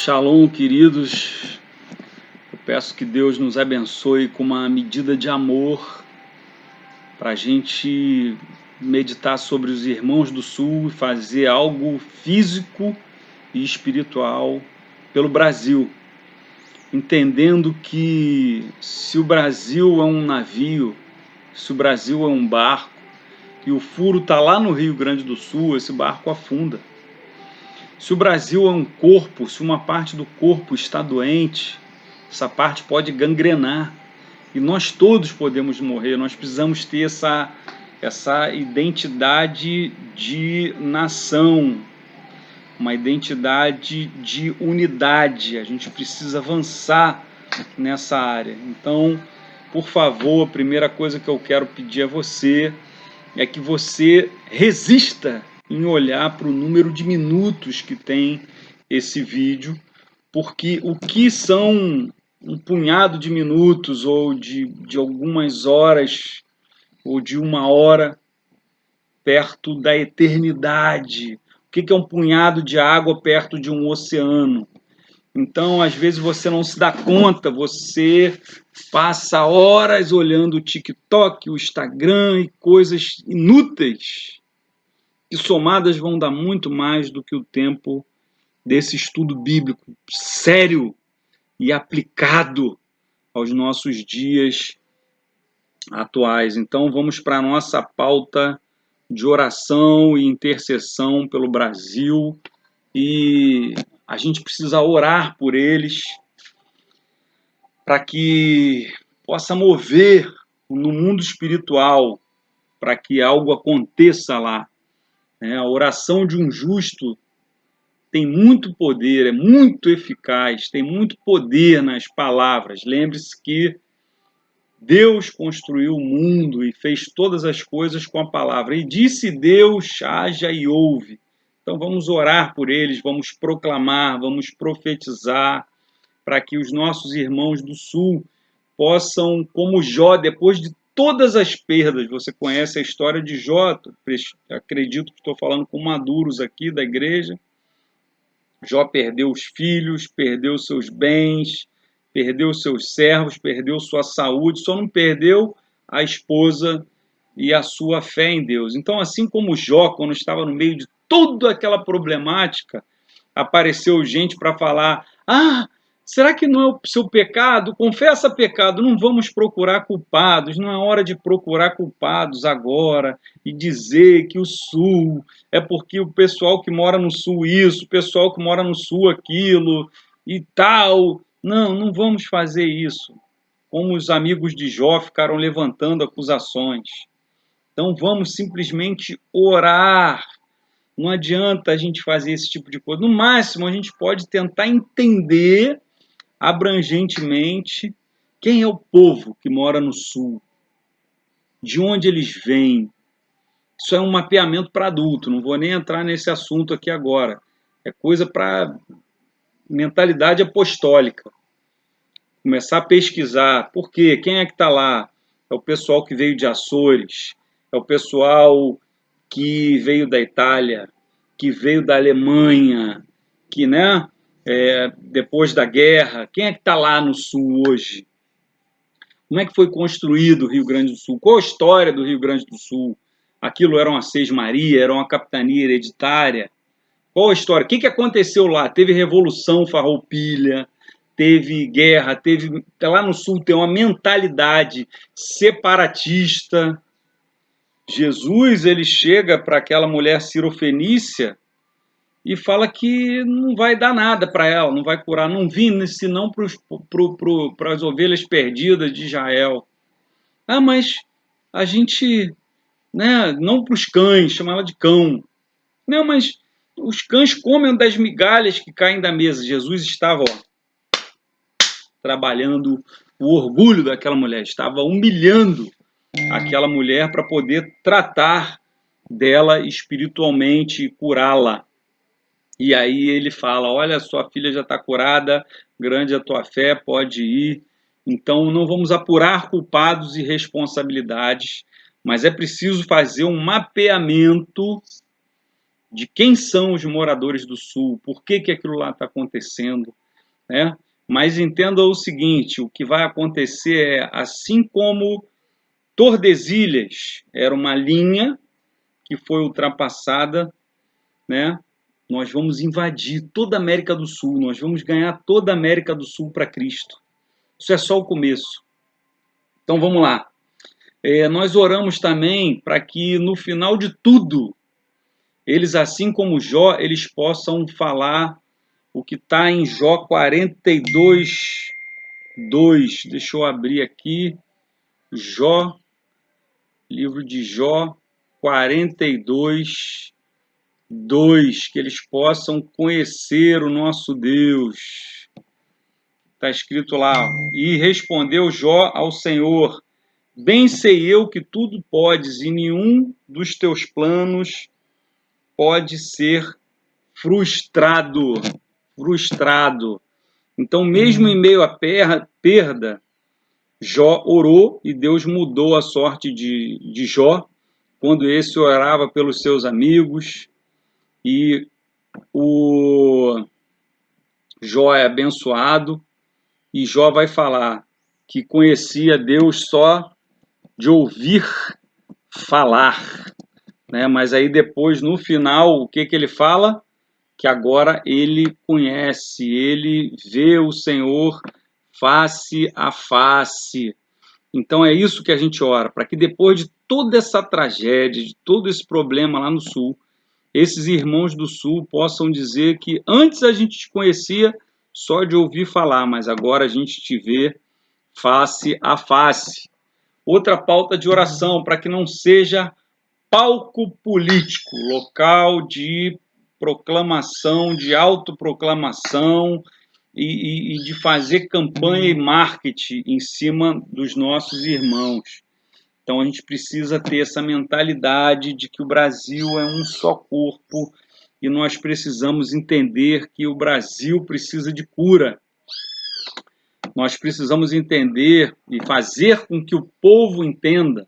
Shalom, queridos. Eu peço que Deus nos abençoe com uma medida de amor para a gente meditar sobre os irmãos do Sul e fazer algo físico e espiritual pelo Brasil, entendendo que se o Brasil é um navio, se o Brasil é um barco e o furo está lá no Rio Grande do Sul, esse barco afunda. Se o Brasil é um corpo, se uma parte do corpo está doente, essa parte pode gangrenar e nós todos podemos morrer. Nós precisamos ter essa identidade de nação, uma identidade de unidade. A gente precisa avançar nessa área. Então, por favor, a primeira coisa que eu quero pedir a você é que você resista em olhar para o número de minutos que tem esse vídeo, porque o que são um punhado de minutos ou de algumas horas ou de uma hora perto da eternidade? O que é um punhado de água perto de um oceano? Então, às vezes você não se dá conta, você passa horas olhando o TikTok, o Instagram e coisas inúteis que somadas vão dar muito mais do que o tempo desse estudo bíblico sério e aplicado aos nossos dias atuais. Então vamos para a nossa pauta de oração e intercessão pelo Brasil, e a gente precisa orar por eles para que possa mover no mundo espiritual, para que algo aconteça lá. A oração de um justo tem muito poder, é muito eficaz, tem muito poder nas palavras. Lembre-se que Deus construiu o mundo e fez todas as coisas com a palavra. E disse Deus, haja e ouve. Então vamos orar por eles, vamos proclamar, vamos profetizar, para que os nossos irmãos do Sul possam, como Jó, depois de todas as perdas, você conhece a história de Jó, acredito que estou falando com maduros aqui da igreja. Jó perdeu os filhos, perdeu seus bens, perdeu seus servos, perdeu sua saúde, só não perdeu a esposa e a sua fé em Deus. Então, assim como Jó, quando estava no meio de toda aquela problemática, apareceu gente para falar: será que não é o seu pecado? Confessa pecado, não vamos procurar culpados, não é hora de procurar culpados agora e dizer que o Sul é porque o pessoal que mora no Sul isso, o pessoal que mora no Sul aquilo e tal. Não vamos fazer isso. Como os amigos de Jó ficaram levantando acusações. Então vamos simplesmente orar. Não adianta a gente fazer esse tipo de coisa. No máximo, a gente pode tentar entender abrangentemente quem é o povo que mora no Sul, de onde eles vêm. Isso é um mapeamento para adulto, não vou nem entrar nesse assunto aqui agora. É coisa para mentalidade apostólica. Começar a pesquisar. Por quê? Quem é que está lá? É o pessoal que veio de Açores, é o pessoal que veio da Itália, que veio da Alemanha, que, depois da guerra, quem é que está lá no Sul hoje? Como é que foi construído o Rio Grande do Sul? Qual a história do Rio Grande do Sul? Aquilo era uma sesmaria, era uma capitania hereditária? Qual a história? O que aconteceu lá? Teve Revolução Farroupilha, teve guerra, teve... Lá no Sul tem uma mentalidade separatista. Jesus, ele chega para aquela mulher cirofenícia e fala que não vai dar nada para ela, não vai curar, não vim senão para as ovelhas perdidas de Israel. Mas a gente, não para os cães, chama ela de cão. Não, mas os cães comem das migalhas que caem da mesa. Jesus estava trabalhando o orgulho daquela mulher, estava humilhando aquela mulher para poder tratar dela espiritualmente e curá-la. E aí ele fala: olha, sua filha já está curada, grande a tua fé, pode ir. Então não vamos apurar culpados e responsabilidades, mas é preciso fazer um mapeamento de quem são os moradores do Sul, por que aquilo lá está acontecendo, né? Mas entenda o seguinte, o que vai acontecer é, assim como Tordesilhas era uma linha que foi ultrapassada, né? Nós vamos invadir toda a América do Sul, nós vamos ganhar toda a América do Sul para Cristo. Isso é só o começo. Então vamos lá. Nós oramos também para que no final de tudo, eles, assim como Jó, eles possam falar o que está em Jó 42, 2. Deixa eu abrir aqui. Jó, livro de Jó 42, 2. Que eles possam conhecer o nosso Deus. Está escrito lá. E respondeu Jó ao Senhor: bem sei eu que tudo podes e nenhum dos teus planos pode ser frustrado. Frustrado. Então, mesmo em meio à perda, Jó orou e Deus mudou a sorte de Jó quando esse orava pelos seus amigos, e o Jó é abençoado, e Jó vai falar que conhecia Deus só de ouvir falar, né? Mas aí depois, no final, o que ele fala? Que agora ele conhece, ele vê o Senhor face a face. Então é isso que a gente ora, para que depois de toda essa tragédia, de todo esse problema lá no Sul, esses irmãos do Sul possam dizer que antes a gente te conhecia só de ouvir falar, mas agora a gente te vê face a face. Outra pauta de oração, para que não seja palco político, local de proclamação, de autoproclamação e de fazer campanha e marketing em cima dos nossos irmãos. Então a gente precisa ter essa mentalidade de que o Brasil é um só corpo e nós precisamos entender que o Brasil precisa de cura. Nós precisamos entender e fazer com que o povo entenda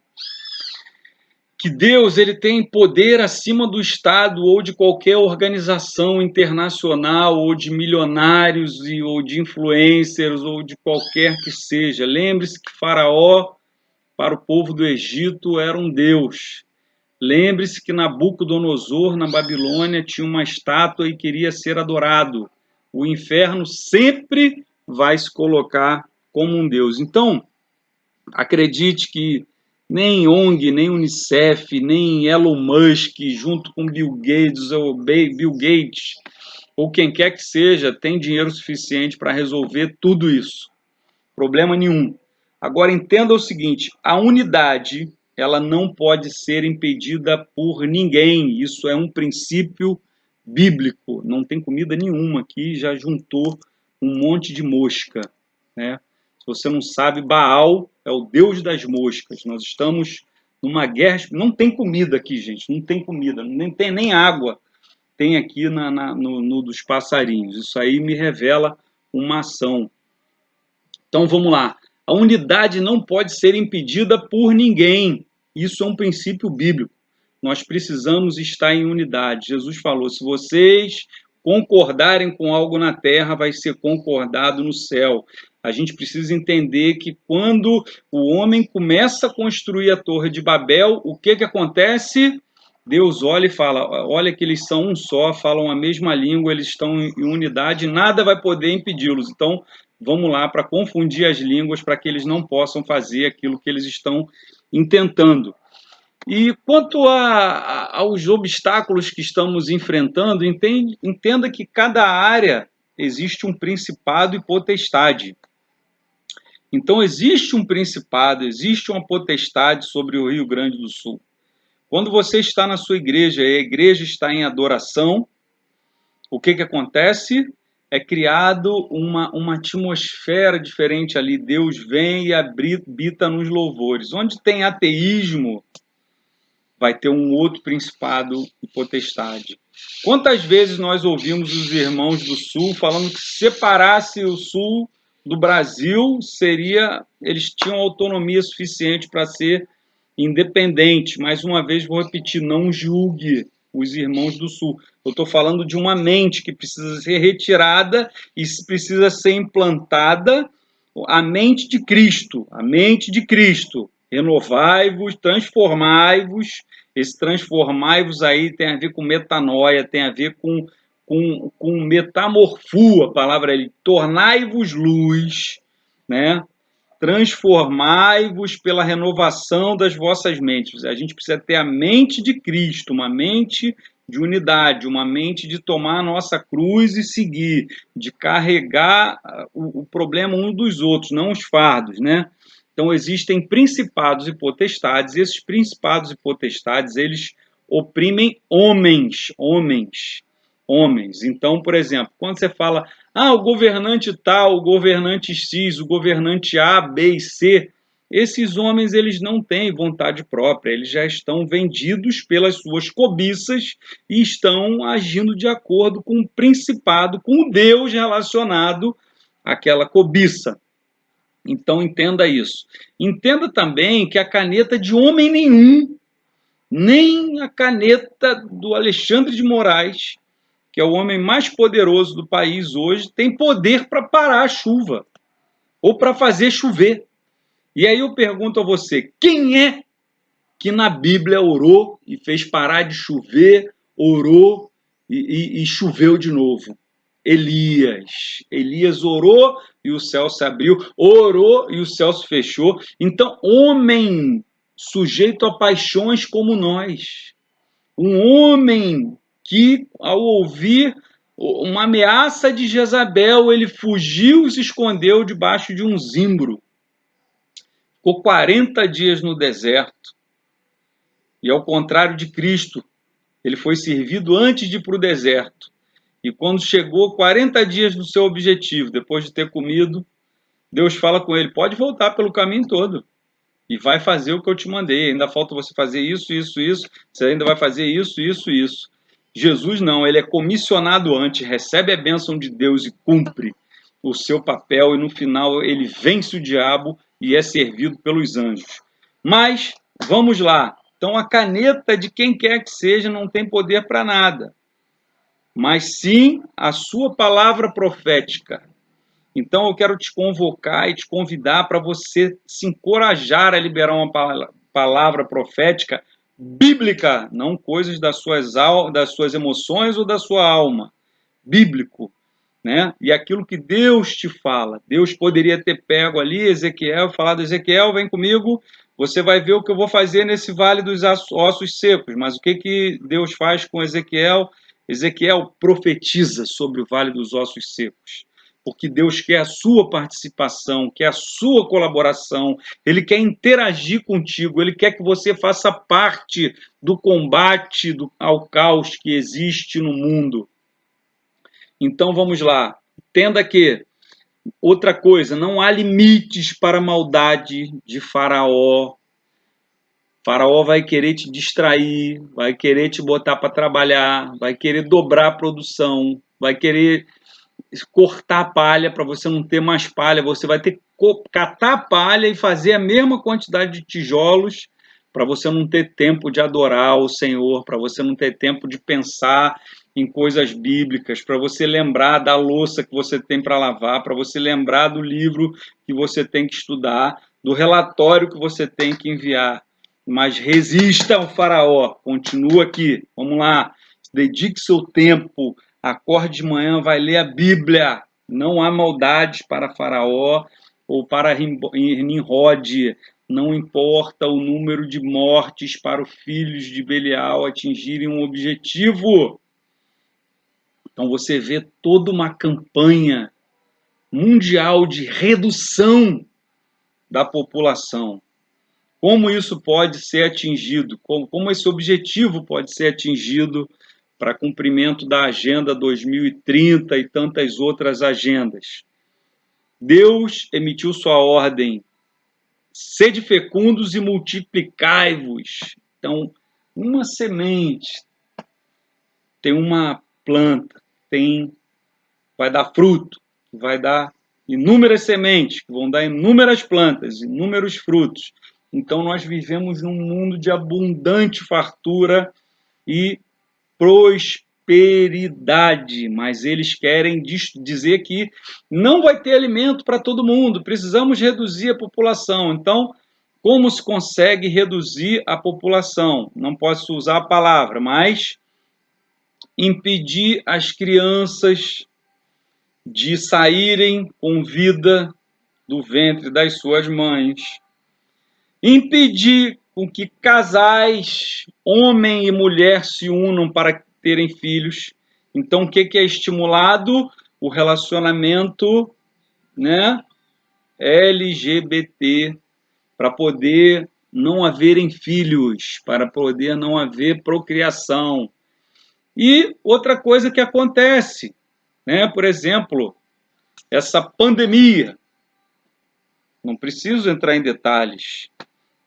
que Deus ele tem poder acima do Estado ou de qualquer organização internacional ou de milionários ou de influencers ou de qualquer que seja. Lembre-se que Faraó, para o povo do Egito, era um deus. Lembre-se que Nabucodonosor, na Babilônia, tinha uma estátua e queria ser adorado. O inferno sempre vai se colocar como um deus. Então, acredite que nem ONG, nem Unicef, nem Elon Musk, junto com Bill Gates ou quem quer que seja, tem dinheiro suficiente para resolver tudo isso. Problema nenhum. Agora entenda o seguinte, a unidade, ela não pode ser impedida por ninguém. Isso é um princípio bíblico. Não tem comida nenhuma aqui, já juntou um monte de mosca, né? Se você não sabe, Baal é o deus das moscas. Nós estamos numa guerra. Não tem comida aqui, gente. Não tem comida. Nem tem nem água. Tem aqui no dos passarinhos. Isso aí me revela uma ação. Então vamos lá. A unidade não pode ser impedida por ninguém. Isso é um princípio bíblico. Nós precisamos estar em unidade. Jesus falou: se vocês concordarem com algo na terra, vai ser concordado no céu. A gente precisa entender que quando o homem começa a construir a Torre de Babel, o que acontece? Deus olha e fala: olha que eles são um só, falam a mesma língua, eles estão em unidade, nada vai poder impedi-los. Então, vamos lá para confundir as línguas para que eles não possam fazer aquilo que eles estão intentando. E quanto aos obstáculos que estamos enfrentando, entenda que cada área existe um principado e potestade. Então, existe um principado, existe uma potestade sobre o Rio Grande do Sul. Quando você está na sua igreja e a igreja está em adoração, o que acontece? É criado uma atmosfera diferente ali. Deus vem e habita nos louvores. Onde tem ateísmo, vai ter um outro principado e potestade. Quantas vezes nós ouvimos os irmãos do Sul falando que se separasse o Sul do Brasil, eles tinham autonomia suficiente para ser independente. Mais uma vez vou repetir, não julgue, os irmãos do sul. Eu estou falando de uma mente que precisa ser retirada e precisa ser implantada a mente de Cristo, a mente de Cristo. Renovai-vos, transformai-vos. Esse transformai-vos aí tem a ver com metanoia, tem a ver com metamorfo, a palavra é tornai-vos luz, né? Transformai-vos pela renovação das vossas mentes. A gente precisa ter a mente de Cristo, uma mente de unidade, uma mente de tomar a nossa cruz e seguir, de carregar o problema um dos outros, não os fardos, né? Então existem principados e potestades, e esses principados e potestades, eles oprimem homens. Então, por exemplo, quando você fala, o governante tal, o governante X, o governante A, B e C, esses homens eles não têm vontade própria, eles já estão vendidos pelas suas cobiças e estão agindo de acordo com o principado, com o Deus relacionado àquela cobiça. Então entenda isso. Entenda também que a caneta de homem nenhum, nem a caneta do Alexandre de Moraes, que é o homem mais poderoso do país hoje, tem poder para parar a chuva ou para fazer chover. E aí eu pergunto a você, quem é que na Bíblia orou e fez parar de chover, orou e choveu de novo? Elias. Elias orou e o céu se abriu, orou e o céu se fechou. Então, homem sujeito a paixões como nós, um homem que, ao ouvir uma ameaça de Jezabel, ele fugiu e se escondeu debaixo de um zimbro. Ficou 40 dias no deserto. E ao contrário de Cristo, ele foi servido antes de ir para o deserto. E quando chegou 40 dias no seu objetivo, depois de ter comido, Deus fala com ele, pode voltar pelo caminho todo. E vai fazer o que eu te mandei. Ainda falta você fazer isso, isso, isso. Você ainda vai fazer isso, isso, isso. Jesus não, ele é comissionado antes, recebe a bênção de Deus e cumpre o seu papel. E no final ele vence o diabo e é servido pelos anjos. Mas, vamos lá. Então a caneta de quem quer que seja não tem poder para nada. Mas sim a sua palavra profética. Então eu quero te convocar e te convidar para você se encorajar a liberar uma palavra profética bíblica, não coisas das suas emoções ou da sua alma. Bíblico, né? E aquilo que Deus te fala. Deus poderia ter pego ali Ezequiel, falado, Ezequiel, vem comigo, você vai ver o que eu vou fazer nesse vale dos ossos secos. Mas o que Deus faz com Ezequiel? Ezequiel profetiza sobre o vale dos ossos secos. Porque Deus quer a sua participação, quer a sua colaboração, Ele quer interagir contigo, Ele quer que você faça parte do combate ao caos que existe no mundo. Então vamos lá, entenda que, outra coisa, não há limites para a maldade de Faraó. Faraó vai querer te distrair, vai querer te botar para trabalhar, vai querer dobrar a produção, vai querer cortar a palha para você não ter mais palha, você vai ter que catar a palha e fazer a mesma quantidade de tijolos para você não ter tempo de adorar o Senhor, para você não ter tempo de pensar em coisas bíblicas, para você lembrar da louça que você tem para lavar, para você lembrar do livro que você tem que estudar, do relatório que você tem que enviar. Mas resista ao faraó, continua aqui, vamos lá, dedique seu tempo, acorde de manhã, vai ler a Bíblia. Não há maldades para Faraó ou para Nimrod. Não importa o número de mortes para os filhos de Belial atingirem um objetivo. Então você vê toda uma campanha mundial de redução da população. Como isso pode ser atingido? Como esse objetivo pode ser atingido para cumprimento da Agenda 2030 e tantas outras agendas? Deus emitiu sua ordem, sede fecundos e multiplicai-vos. Então, uma semente tem uma planta, vai dar fruto, vai dar inúmeras sementes, que vão dar inúmeras plantas, inúmeros frutos. Então, nós vivemos num mundo de abundante fartura e prosperidade, mas eles querem dizer que não vai ter alimento para todo mundo, precisamos reduzir a população. Então, como se consegue reduzir a população? Não posso usar a palavra, mas impedir as crianças de saírem com vida do ventre das suas mães, impedir com que casais, homem e mulher, se unam para terem filhos. Então, o que é estimulado? O relacionamento, né, LGBT, para poder não haverem filhos, para poder não haver procriação. E outra coisa que acontece, né, por exemplo, essa pandemia, não preciso entrar em detalhes,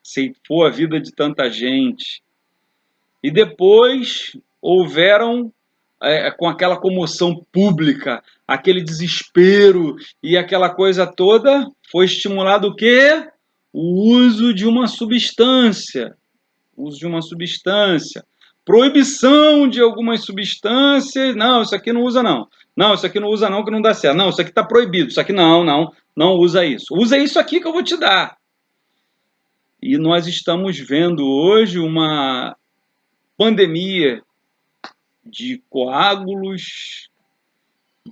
ceifou a vida de tanta gente. E depois houveram, com aquela comoção pública, aquele desespero e aquela coisa toda, foi estimulado o quê? O uso de uma substância. Uso de uma substância. Proibição de algumas substâncias. Não, isso aqui não usa não. Não, isso aqui não usa não, que não dá certo. Não, isso aqui está proibido. Isso aqui não usa isso. Usa isso aqui que eu vou te dar. E nós estamos vendo hoje uma pandemia de coágulos,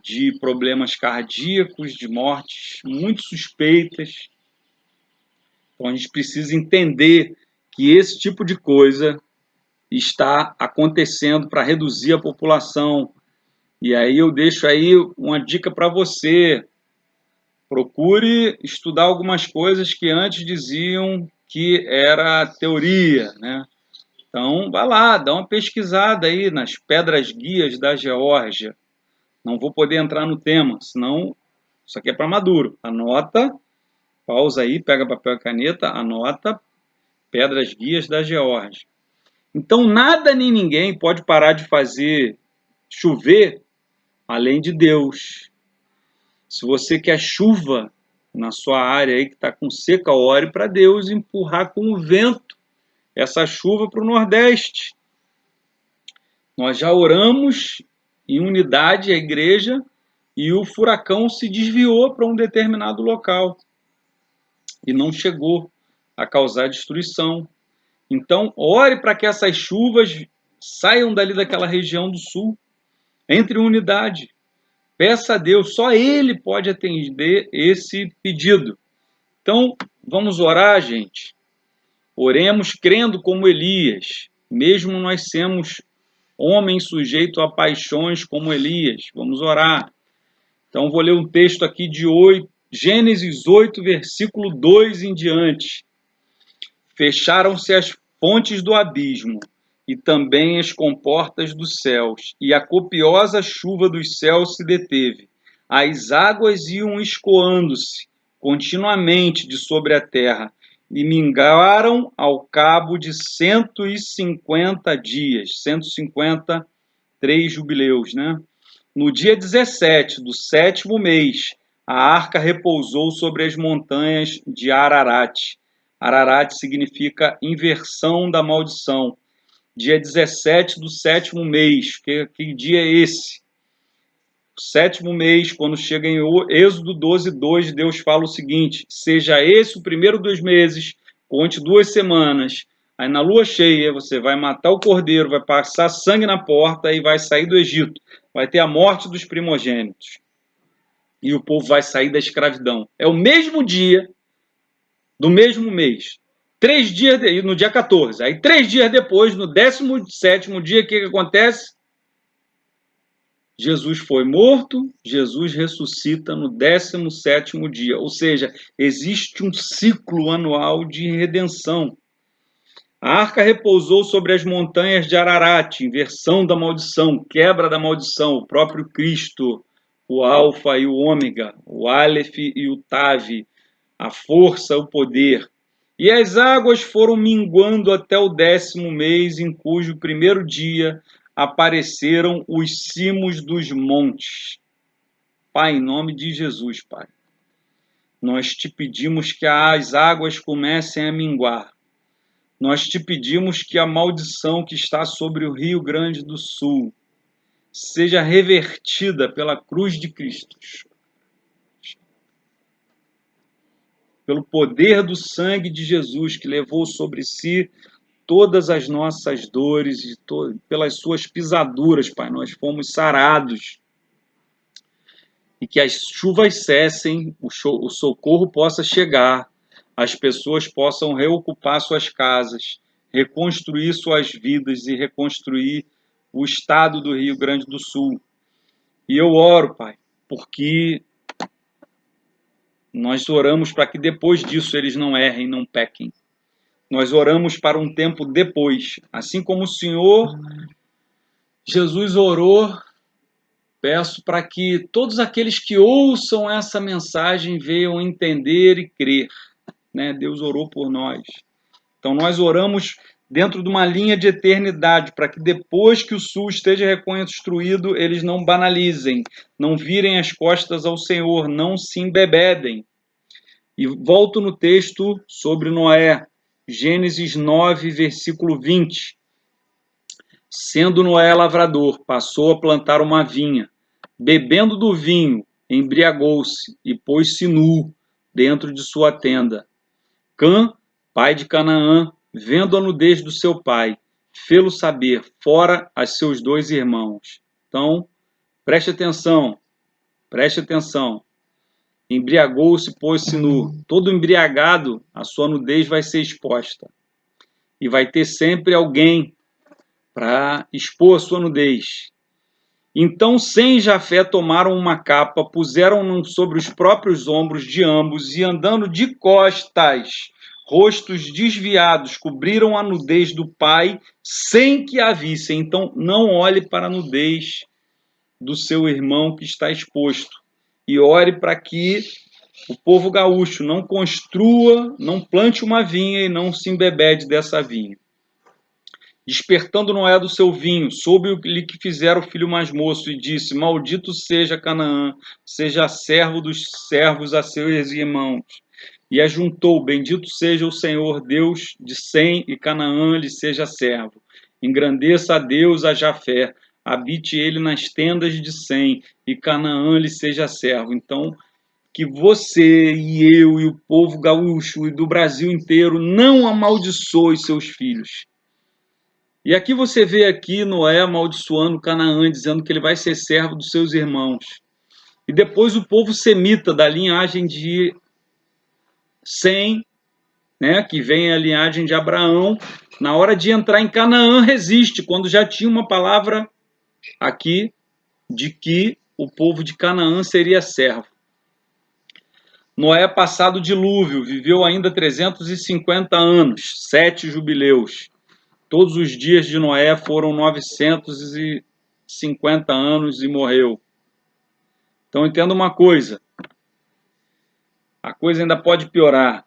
de problemas cardíacos, de mortes muito suspeitas. Então a gente precisa entender que esse tipo de coisa está acontecendo para reduzir a população. E aí eu deixo aí uma dica para você. Procure estudar algumas coisas que antes diziam que era teoria, né? Então, vá lá, dá uma pesquisada aí nas pedras guias da Geórgia. Não vou poder entrar no tema, senão isso aqui é para maduro. Anota, pausa aí, pega papel e caneta, anota pedras guias da Geórgia. Então, nada nem ninguém pode parar de fazer chover além de Deus. Se você quer chuva na sua área aí que está com seca, ore para Deus empurrar com o vento essa chuva para o Nordeste. Nós já oramos em unidade a igreja e o furacão se desviou para um determinado local e não chegou a causar destruição. Então, ore para que essas chuvas saiam dali daquela região do sul, entre em unidade. Peça a Deus, só Ele pode atender esse pedido. Então, vamos orar, gente. Oremos crendo como Elias, mesmo nós sermos homem sujeito a paixões como Elias. Vamos orar. Então, vou ler um texto aqui de Gênesis 8, versículo 2 em diante. Fecharam-se as fontes do abismo e também as comportas dos céus, e a copiosa chuva dos céus se deteve. As águas iam escoando-se continuamente de sobre a terra, e mingaram ao cabo de 150 dias, 153 jubileus, né? No dia 17 do sétimo mês, a arca repousou sobre as montanhas de Ararat. Ararat significa inversão da maldição. Dia 17 do sétimo mês. Que dia é esse? O sétimo mês, quando chega em Êxodo 12, 2, Deus fala o seguinte: seja esse o primeiro dos meses, conte 2 semanas. Aí na lua cheia você vai matar o cordeiro, vai passar sangue na porta e vai sair do Egito. Vai ter a morte dos primogênitos. E o povo vai sair da escravidão. É o mesmo dia do mesmo mês. 3 dias, no dia 14. Aí 3 dias depois, no 17º dia, o que acontece? Jesus foi morto, Jesus ressuscita no 17º dia. Ou seja, existe um ciclo anual de redenção. A arca repousou sobre as montanhas de Ararat, inversão da maldição, quebra da maldição, o próprio Cristo, o Alfa e o Ômega, o Aleph e o Tav, a força, o poder. E as águas foram minguando até o 10º mês, em cujo primeiro dia apareceram os cimos dos montes. Pai, em nome de Jesus, Pai, nós te pedimos que as águas comecem a minguar. nós te pedimos que a maldição que está sobre o Rio Grande do Sul seja revertida pela cruz de Cristo, pelo poder do sangue de Jesus, que levou sobre si todas as nossas dores, e pelas suas pisaduras, Pai, nós fomos sarados. E que as chuvas cessem, o socorro possa chegar, as pessoas possam reocupar suas casas, reconstruir suas vidas e reconstruir o estado do Rio Grande do Sul. E eu oro, Pai, porque nós oramos para que depois disso eles não errem, não pequem. Nós oramos para um tempo depois. Assim como o Senhor Jesus orou, peço para que todos aqueles que ouçam essa mensagem venham entender e crer. Né? Deus orou por nós. Então nós oramos dentro de uma linha de eternidade, para que depois que o Sul esteja reconstruído, eles não banalizem, não virem as costas ao Senhor, não se embebedem. E volto no texto sobre Noé, Gênesis 9, versículo 20. Sendo Noé lavrador, passou a plantar uma vinha. Bebendo do vinho, embriagou-se e pôs-se nu dentro de sua tenda. Cã, pai de Canaã, vendo a nudez do seu pai, fê-lo saber, fora a seus 2 irmãos. Então, preste atenção, preste atenção. Embriagou-se, pôs-se nu. Todo embriagado, a sua nudez vai ser exposta. E vai ter sempre alguém para expor a sua nudez. Então Sem e Jafé tomaram uma capa, puseram-no sobre os próprios ombros de ambos e, andando de costas, rostos desviados, cobriram a nudez do pai sem que a vissem. Então não olhe para a nudez do seu irmão que está exposto. E ore para que o povo gaúcho não construa, não plante uma vinha e não se embebede dessa vinha. Despertando Noé do seu vinho, soube-lhe que fizera o filho mais moço, e disse: Maldito seja Canaã, seja servo dos servos a seus irmãos. E ajuntou: Bendito seja o Senhor Deus de Sem, e Canaã lhe seja servo. Engrandeça a Deus a Jafé, habite ele nas tendas de Sem, e Canaã lhe seja servo. Então, que você e eu e o povo gaúcho e do Brasil inteiro não amaldiçoe seus filhos. E aqui você vê aqui Noé amaldiçoando Canaã, dizendo que ele vai ser servo dos seus irmãos. E depois o povo semita, da linhagem de Sem, né, que vem a linhagem de Abraão, na hora de entrar em Canaã, resiste, quando já tinha uma palavra aqui de que o povo de Canaã seria servo. Noé, passado o dilúvio, viveu ainda 350 anos, 7 jubileus. Todos os dias de Noé foram 950 anos e morreu. Então entenda uma coisa. A coisa ainda pode piorar.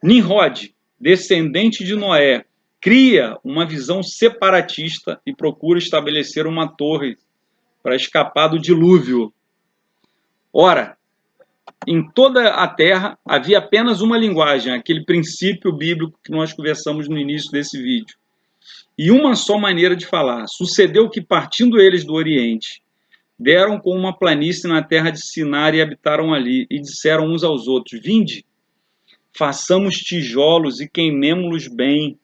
Nimrod, descendente de Noé, cria uma visão separatista e procura estabelecer uma torre para escapar do dilúvio. Ora, em toda a terra havia apenas uma linguagem, aquele princípio bíblico que nós conversamos no início desse vídeo. E uma só maneira de falar. Sucedeu que, partindo eles do Oriente, deram com uma planície na terra de Sinar e habitaram ali, e disseram uns aos outros: Vinde, façamos tijolos e queimemo-los bem.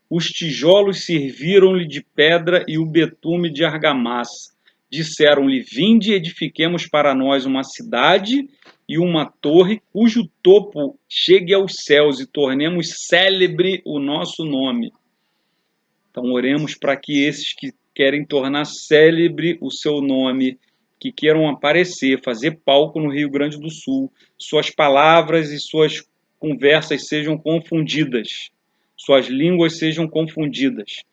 Os tijolos serviram-lhe de pedra e o betume de argamassa. Disseram-lhe: Vinde, edifiquemos para nós uma cidade e uma torre cujo topo chegue aos céus, e tornemos célebre o nosso nome. Então oremos para que esses que querem tornar célebre o seu nome, que queiram aparecer, fazer palco no Rio Grande do Sul, suas palavras e suas conversas sejam confundidas, suas línguas sejam confundidas,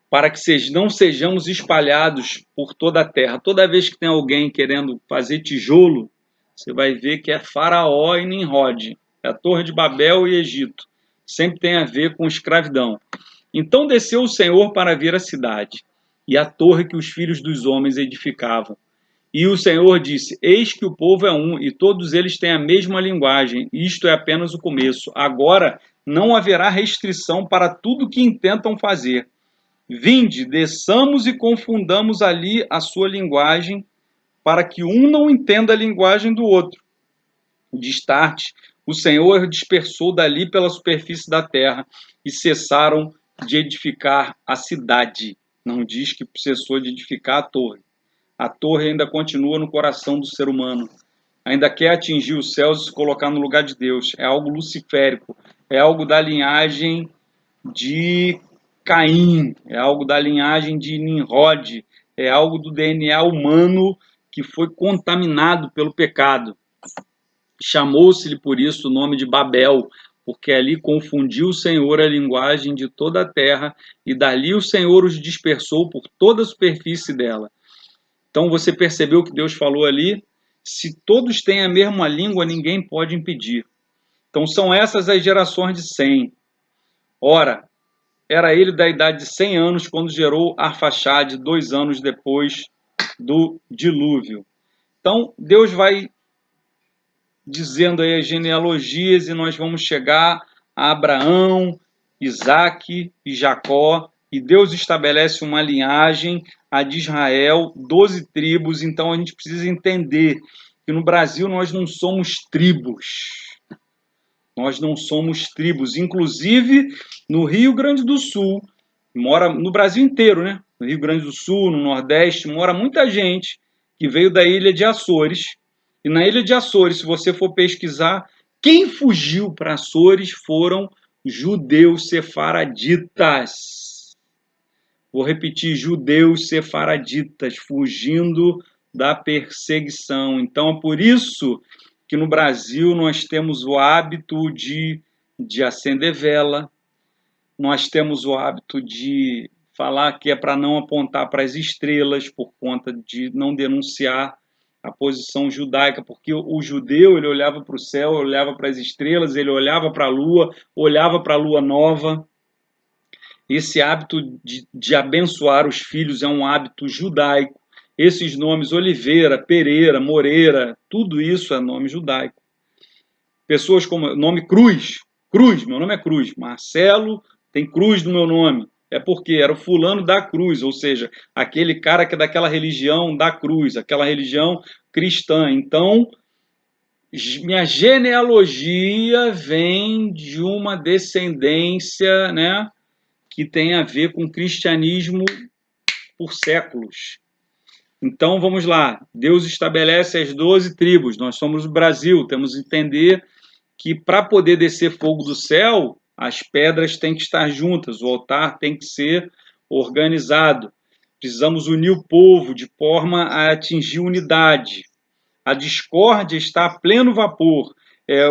para que não sejamos espalhados por toda a terra. Toda vez que tem alguém querendo fazer tijolo, você vai ver que é Faraó e Nimrod, é a Torre de Babel e Egito. Sempre tem a ver com escravidão. Então desceu o Senhor para ver a cidade e a torre que os filhos dos homens edificavam. E o Senhor disse: Eis que o povo é um, e todos eles têm a mesma linguagem. Isto é apenas o começo. Agora não haverá restrição para tudo que intentam fazer. Vinde, desçamos e confundamos ali a sua linguagem, para que um não entenda a linguagem do outro. Destarte, o Senhor dispersou dali pela superfície da terra, e cessaram de edificar a cidade. Não diz que cessou de edificar a torre. A torre ainda continua no coração do ser humano. Ainda quer atingir os céus e se colocar no lugar de Deus. É algo luciférico. É algo da linhagem de Caim. É algo da linhagem de Nimrod. É algo do DNA humano que foi contaminado pelo pecado. Chamou-se-lhe por isso o nome de Babel, porque ali confundiu o Senhor a linguagem de toda a terra, e dali o Senhor os dispersou por toda a superfície dela. Então você percebeu que Deus falou ali? Se todos têm a mesma língua, ninguém pode impedir. Então são essas as gerações de Sem. Ora, era ele da idade de 100 anos quando gerou Arfaxade, 2 anos depois do dilúvio. Então Deus vai dizendo aí as genealogias e nós vamos chegar a Abraão, Isaque e Jacó, e Deus estabelece uma linhagem, a de Israel, 12 tribos. Então a gente precisa entender que no Brasil nós não somos tribos. Nós não somos tribos. Inclusive no Rio Grande do Sul, mora no Brasil inteiro, né? No Rio Grande do Sul, no Nordeste, mora muita gente que veio da ilha de Açores. E na ilha de Açores, se você for pesquisar, quem fugiu para Açores foram judeus sefaraditas. Vou repetir, judeus sefaraditas, fugindo da perseguição. Então é por isso que no Brasil nós temos o hábito de acender vela, nós temos o hábito de falar que é para não apontar para as estrelas, por conta de não denunciar a posição judaica, porque o judeu ele olhava para o céu, olhava para as estrelas, ele olhava para a lua, olhava para a lua nova. Esse hábito de abençoar os filhos é um hábito judaico. Esses nomes Oliveira, Pereira, Moreira, tudo isso é nome judaico. Pessoas como nome Cruz, meu nome é Cruz, Marcelo tem Cruz no meu nome. É porque era o fulano da cruz, ou seja, aquele cara que é daquela religião da cruz, aquela religião cristã. Então, minha genealogia vem de uma descendência, né, que tem a ver com o cristianismo por séculos. Então, vamos lá. Deus estabelece as 12 tribos. Nós somos o Brasil. Temos que entender que para poder descer fogo do céu, as pedras têm que estar juntas, o altar tem que ser organizado. Precisamos unir o povo de forma a atingir unidade. A discórdia está a pleno vapor.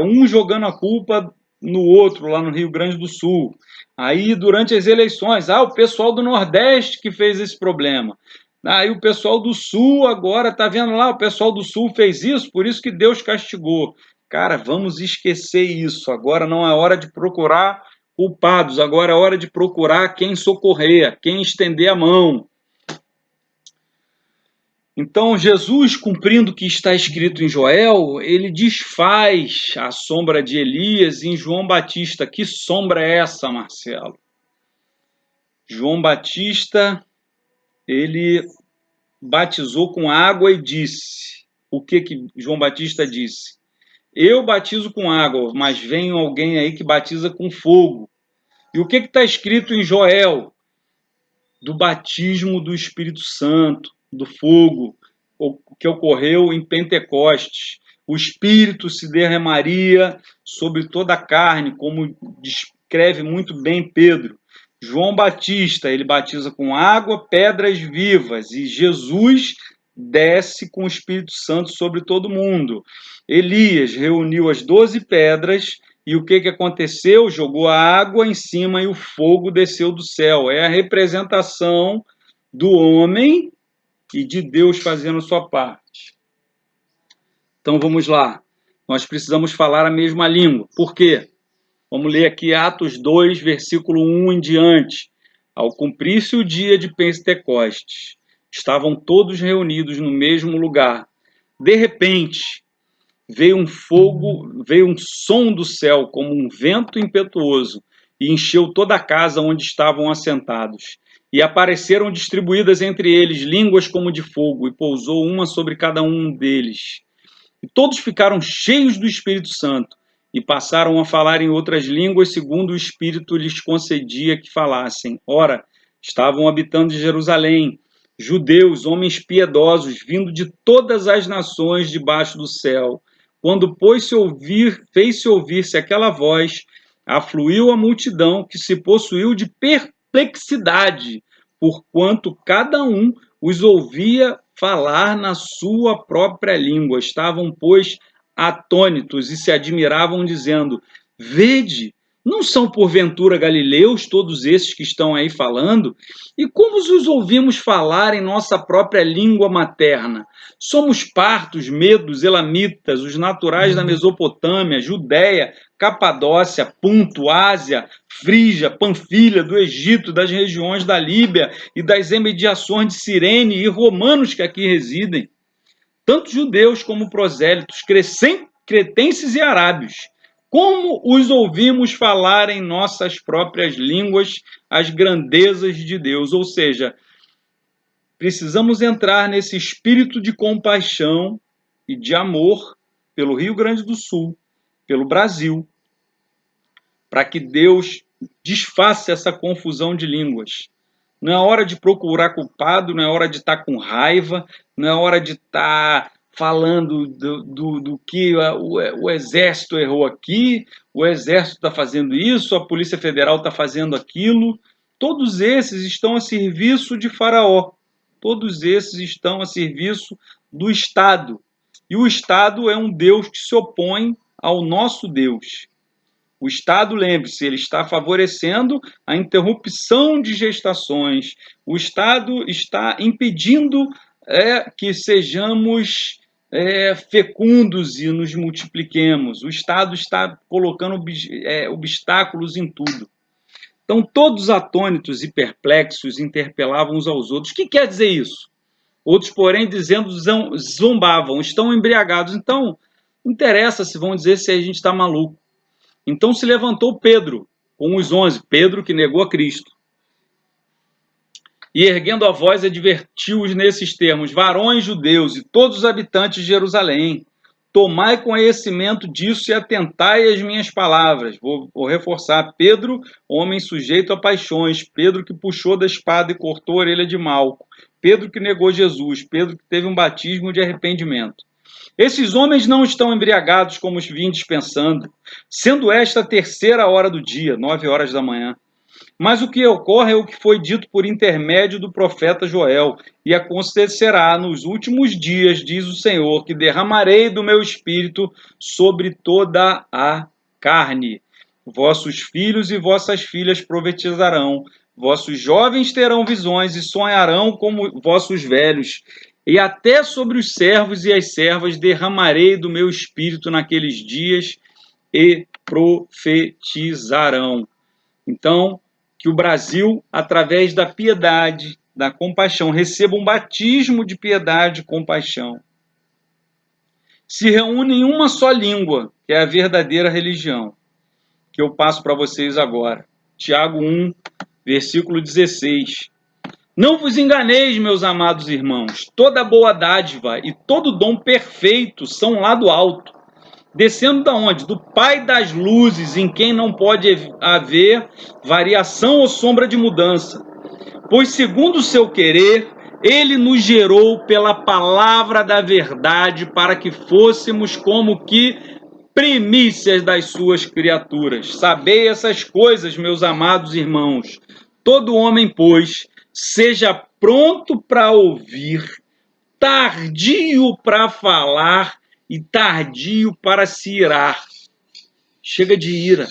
Um jogando a culpa no outro, lá no Rio Grande do Sul. Aí, durante as eleições, o pessoal do Nordeste que fez esse problema. Aí o pessoal do Sul agora está vendo lá, o pessoal do Sul fez isso, por isso que Deus castigou. Cara, vamos esquecer isso. Agora não é hora de procurar culpados, agora é hora de procurar quem socorrer, quem estender a mão. Então, Jesus, cumprindo o que está escrito em Joel, ele desfaz a sombra de Elias em João Batista. Que sombra é essa, Marcelo? João Batista, ele batizou com água e disse. O que João Batista disse? Eu batizo com água, mas vem alguém aí que batiza com fogo. E o que está escrito em Joel? Do batismo do Espírito Santo, do fogo, o que ocorreu em Pentecostes. O Espírito se derramaria sobre toda a carne, como descreve muito bem Pedro. João Batista, ele batiza com água, pedras vivas, e Jesus desce com o Espírito Santo sobre todo mundo. Elias reuniu as 12 pedras e o que aconteceu? Jogou a água em cima e o fogo desceu do céu. É a representação do homem e de Deus fazendo a sua parte. Então vamos lá. Nós precisamos falar a mesma língua. Por quê? Vamos ler aqui Atos 2, versículo 1 em diante. Ao cumprir-se o dia de Pentecostes, estavam todos reunidos no mesmo lugar. De repente, veio um fogo, veio um som do céu como um vento impetuoso e encheu toda a casa onde estavam assentados. E apareceram distribuídas entre eles línguas como de fogo, e pousou uma sobre cada um deles. E todos ficaram cheios do Espírito Santo e passaram a falar em outras línguas, segundo o Espírito lhes concedia que falassem. Ora, estavam habitando em Jerusalém judeus, homens piedosos, vindo de todas as nações debaixo do céu. Quando, pois, fez-se ouvir-se aquela voz, afluiu a multidão, que se possuiu de perplexidade, porquanto cada um os ouvia falar na sua própria língua. Estavam, pois, atônitos e se admiravam, dizendo: Vede, não são porventura galileus todos esses que estão aí falando? E como os ouvimos falar em nossa própria língua materna? Somos partos, medos, elamitas, os naturais da Mesopotâmia, Judéia, Capadócia, Ponto, Ásia, Frígia, Panfilha, do Egito, das regiões da Líbia e das imediações de Cirene, e romanos que aqui residem, tanto judeus como prosélitos, cretenses e arábios. Como os ouvimos falar em nossas próprias línguas as grandezas de Deus? Ou seja, precisamos entrar nesse espírito de compaixão e de amor pelo Rio Grande do Sul, pelo Brasil, para que Deus desfaça essa confusão de línguas. Não é hora de procurar culpado, não é hora de estar com raiva, não é hora de estar falando do que o Exército errou aqui, o Exército está fazendo isso, a Polícia Federal está fazendo aquilo. Todos esses estão a serviço de Faraó. Todos esses estão a serviço do Estado. E o Estado é um Deus que se opõe ao nosso Deus. O Estado, lembre-se, ele está favorecendo a interrupção de gestações. O Estado está impedindo que sejamos fecundos e nos multipliquemos. O Estado está colocando obstáculos em tudo. Então, todos atônitos e perplexos interpelavam uns aos outros. O que quer dizer isso? Outros, porém, dizendo, zombavam, estão embriagados. Então, não interessa se vão dizer se a gente está maluco. Então se levantou Pedro, com os 11, Pedro que negou a Cristo. E erguendo a voz, advertiu-os nesses termos: varões judeus e todos os habitantes de Jerusalém, tomai conhecimento disso e atentai às minhas palavras. Vou reforçar: Pedro, homem sujeito a paixões, Pedro que puxou da espada e cortou a orelha de Malco, Pedro que negou Jesus, Pedro que teve um batismo de arrependimento. Esses homens não estão embriagados como os vindes pensando, sendo esta a terceira hora do dia, 9 horas da manhã. Mas o que ocorre é o que foi dito por intermédio do profeta Joel, e acontecerá nos últimos dias, diz o Senhor, que derramarei do meu espírito sobre toda a carne. Vossos filhos e vossas filhas profetizarão, vossos jovens terão visões e sonharão como vossos velhos. E até sobre os servos e as servas derramarei do meu espírito naqueles dias e profetizarão. Então, que o Brasil, através da piedade, da compaixão, receba um batismo de piedade e compaixão. Se reúne em uma só língua, que é a verdadeira religião, que eu passo para vocês agora. Tiago 1, versículo 16. Não vos enganeis, meus amados irmãos, toda boa dádiva e todo dom perfeito são lá do alto, descendo da onde? Do Pai das luzes, em quem não pode haver variação ou sombra de mudança. Pois segundo o seu querer, ele nos gerou pela palavra da verdade para que fôssemos como que primícias das suas criaturas. Sabei essas coisas, meus amados irmãos. Todo homem, pois, seja pronto para ouvir, tardio para falar e tardio para se irar. Chega de ira.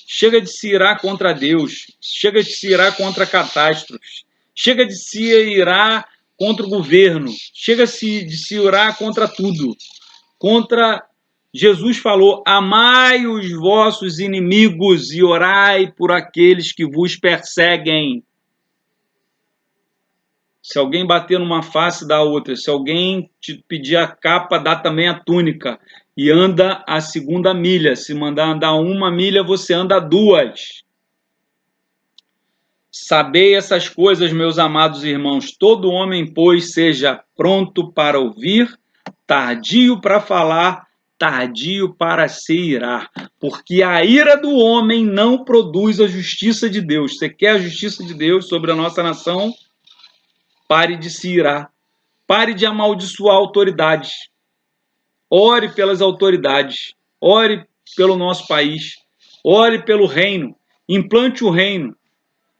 Chega de se irar contra Deus. Chega de se irar contra catástrofes. Chega de se irar contra o governo. Chega de se irar contra tudo. Jesus falou: amai os vossos inimigos e orai por aqueles que vos perseguem. Se alguém bater numa face, dá outra. Se alguém te pedir a capa, dá também a túnica. E anda a segunda milha. Se mandar andar 1 milha, você anda 2. Sabei essas coisas, meus amados irmãos. Todo homem, pois, seja pronto para ouvir, tardio para falar, tardio para se irar. Porque a ira do homem não produz a justiça de Deus. Você quer a justiça de Deus sobre a nossa nação? Pare de se irar. Pare de amaldiçoar autoridades. Ore pelas autoridades. Ore pelo nosso país. Ore pelo reino. Implante o reino.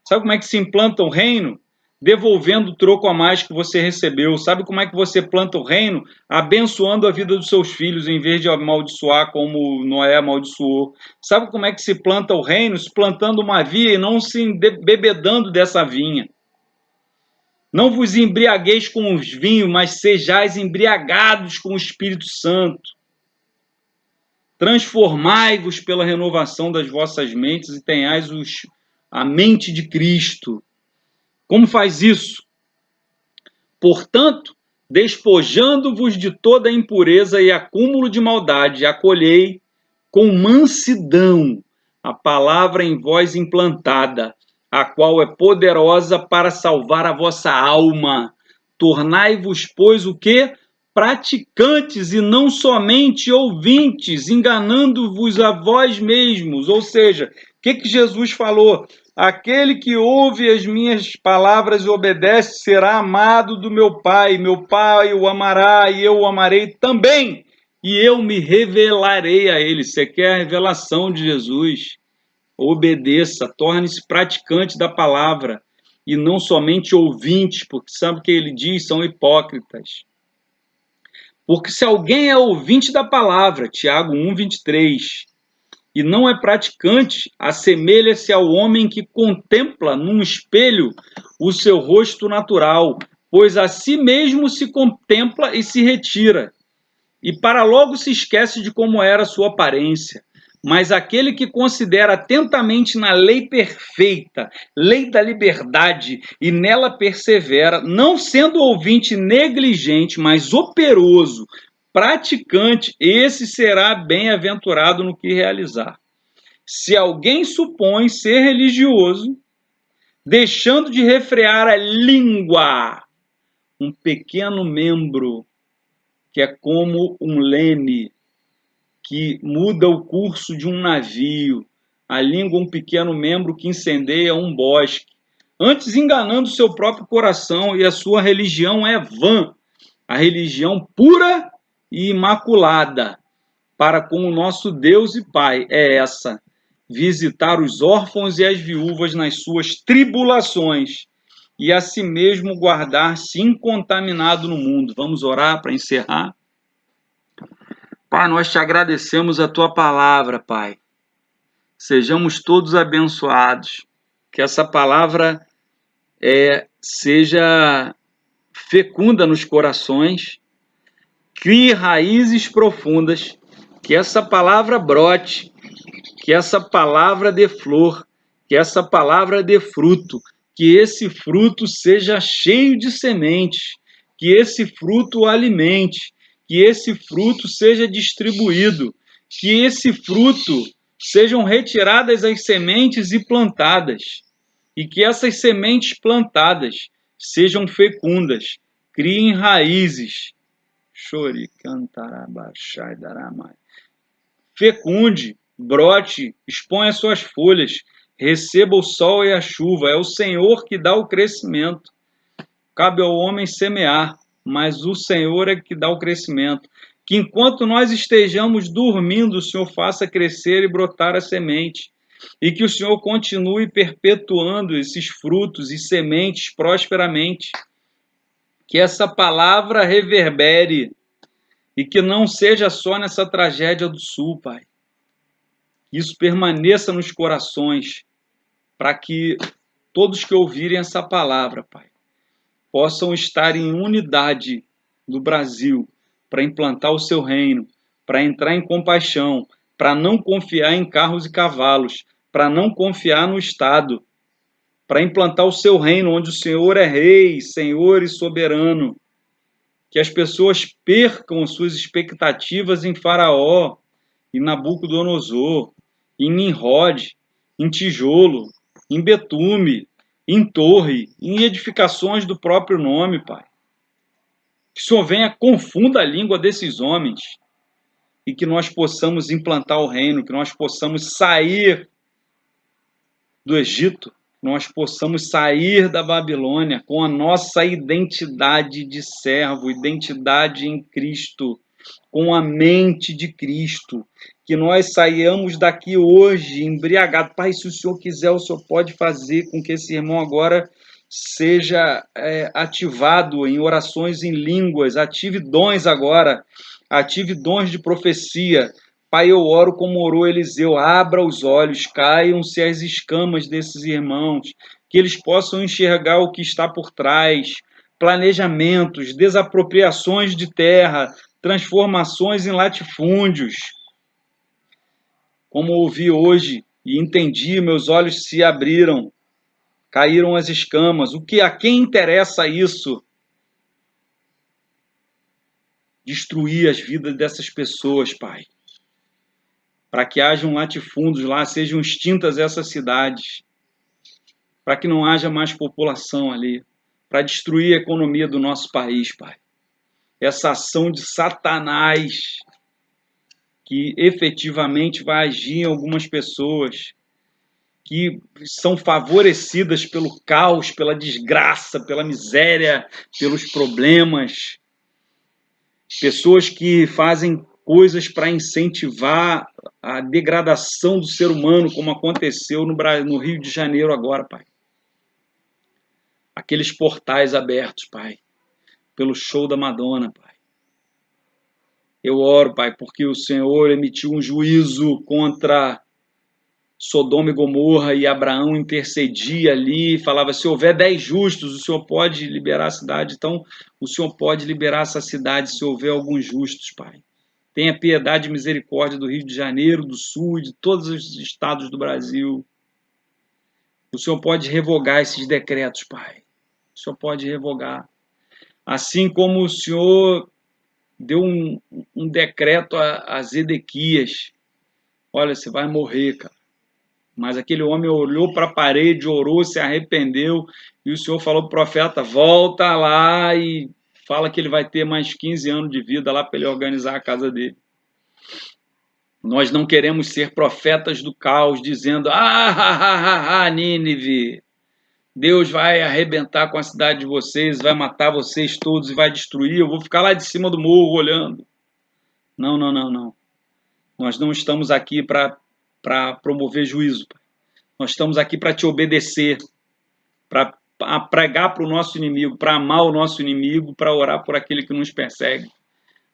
Sabe como é que se implanta o reino? Devolvendo o troco a mais que você recebeu. Sabe como é que você planta o reino? Abençoando a vida dos seus filhos, em vez de amaldiçoar como Noé amaldiçoou. Sabe como é que se planta o reino? Se plantando uma vinha e não se embebedando dessa vinha. Não vos embriagueis com os vinhos, mas sejais embriagados com o Espírito Santo. Transformai-vos pela renovação das vossas mentes e tenhais a mente de Cristo. Como faz isso? Portanto, despojando-vos de toda impureza e acúmulo de maldade, acolhei com mansidão a palavra em vós implantada, a qual é poderosa para salvar a vossa alma. Tornai-vos, pois, o quê? Praticantes e não somente ouvintes, enganando-vos a vós mesmos. Ou seja, o que Jesus falou? Aquele que ouve as minhas palavras e obedece será amado do meu Pai o amará e eu o amarei também, e eu me revelarei a ele. Você quer a revelação de Jesus? Obedeça, torne-se praticante da palavra e não somente ouvinte, porque sabe o que ele diz? São hipócritas. Porque se alguém é ouvinte da palavra, Tiago 1:23, e não é praticante, assemelha-se ao homem que contempla num espelho o seu rosto natural, pois a si mesmo se contempla e se retira, e para logo se esquece de como era a sua aparência. Mas aquele que considera atentamente na lei perfeita, lei da liberdade, e nela persevera, não sendo ouvinte negligente, mas operoso, praticante, esse será bem-aventurado no que realizar. Se alguém supõe ser religioso, deixando de refrear a língua, um pequeno membro, que é como um leme, que muda o curso de um navio, a língua um pequeno membro que incendeia um bosque, antes enganando seu próprio coração, e a sua religião é vã, a religião pura e imaculada para com o nosso Deus e Pai é essa: visitar os órfãos e as viúvas nas suas tribulações e a si mesmo guardar-se incontaminado no mundo. Vamos orar para encerrar? Pai, nós te agradecemos a tua palavra, Pai. Sejamos todos abençoados. Que essa palavra seja fecunda nos corações, crie raízes profundas, que essa palavra brote, que essa palavra dê flor, que essa palavra dê fruto, que esse fruto seja cheio de sementes, que esse fruto o alimente, que esse fruto seja distribuído, que esse fruto sejam retiradas as sementes e plantadas, e que essas sementes plantadas sejam fecundas, criem raízes. Fecunde, brote, exponha suas folhas, receba o sol e a chuva. É o Senhor que dá o crescimento. Cabe ao homem semear, mas o Senhor é que dá o crescimento. Que enquanto nós estejamos dormindo, o Senhor faça crescer e brotar a semente. E que o Senhor continue perpetuando esses frutos e sementes prosperamente. Que essa palavra reverbere e que não seja só nessa tragédia do Sul, Pai. Isso permaneça nos corações, para que todos que ouvirem essa palavra, Pai, possam estar em unidade no Brasil, para implantar o seu reino, para entrar em compaixão, para não confiar em carros e cavalos, para não confiar no Estado, para implantar o seu reino, onde o Senhor é rei, Senhor e soberano. Que as pessoas percam suas expectativas em Faraó, em Nabucodonosor, em Nimrod, em tijolo, em betume, em torre, em edificações do próprio nome, Pai. Que o Senhor venha, confunda a língua desses homens e que nós possamos implantar o reino, que nós possamos sair do Egito, que nós possamos sair da Babilônia com a nossa identidade de servo, identidade em Cristo, com a mente de Cristo, que nós saiamos daqui hoje embriagados. Pai, se o Senhor quiser, o Senhor pode fazer com que esse irmão agora seja ativado em orações em línguas, ative dons agora, ative dons de profecia. Pai, eu oro como orou Eliseu, abra os olhos, caiam-se as escamas desses irmãos, que eles possam enxergar o que está por trás, planejamentos, desapropriações de terra, transformações em latifúndios. Como ouvi hoje e entendi, meus olhos se abriram, caíram as escamas. A quem interessa isso? Destruir as vidas dessas pessoas, Pai. Para que hajam latifúndios lá, sejam extintas essas cidades. Para que não haja mais população ali. Para destruir a economia do nosso país, Pai. Essa ação de Satanás que efetivamente vai agir em algumas pessoas que são favorecidas pelo caos, pela desgraça, pela miséria, pelos problemas. Pessoas que fazem coisas para incentivar a degradação do ser humano, como aconteceu no Rio de Janeiro agora, Pai. Aqueles portais abertos, Pai, pelo show da Madonna, Pai. Eu oro, Pai, porque o Senhor emitiu um juízo contra Sodoma e Gomorra e Abraão intercedia ali, falava, se houver 10 justos, o Senhor pode liberar a cidade. Então, o Senhor pode liberar essa cidade se houver alguns justos, Pai. Tenha piedade e misericórdia do Rio de Janeiro, do Sul e de todos os estados do Brasil. O Senhor pode revogar esses decretos, Pai. O Senhor pode revogar. Assim como o Senhor deu um decreto a Zedequias. Olha, você vai morrer, cara. Mas aquele homem olhou para a parede, orou, se arrependeu, e o Senhor falou para o profeta, volta lá e fala que ele vai ter mais 15 anos de vida lá para ele organizar a casa dele. Nós não queremos ser profetas do caos, dizendo, Nínive, Deus vai arrebentar com a cidade de vocês, vai matar vocês todos e vai destruir, eu vou ficar lá de cima do morro olhando. Não, não, não, não. Nós não estamos aqui para promover juízo, Pai. Nós estamos aqui para te obedecer, para pregar para o nosso inimigo, para amar o nosso inimigo, para orar por aquele que nos persegue.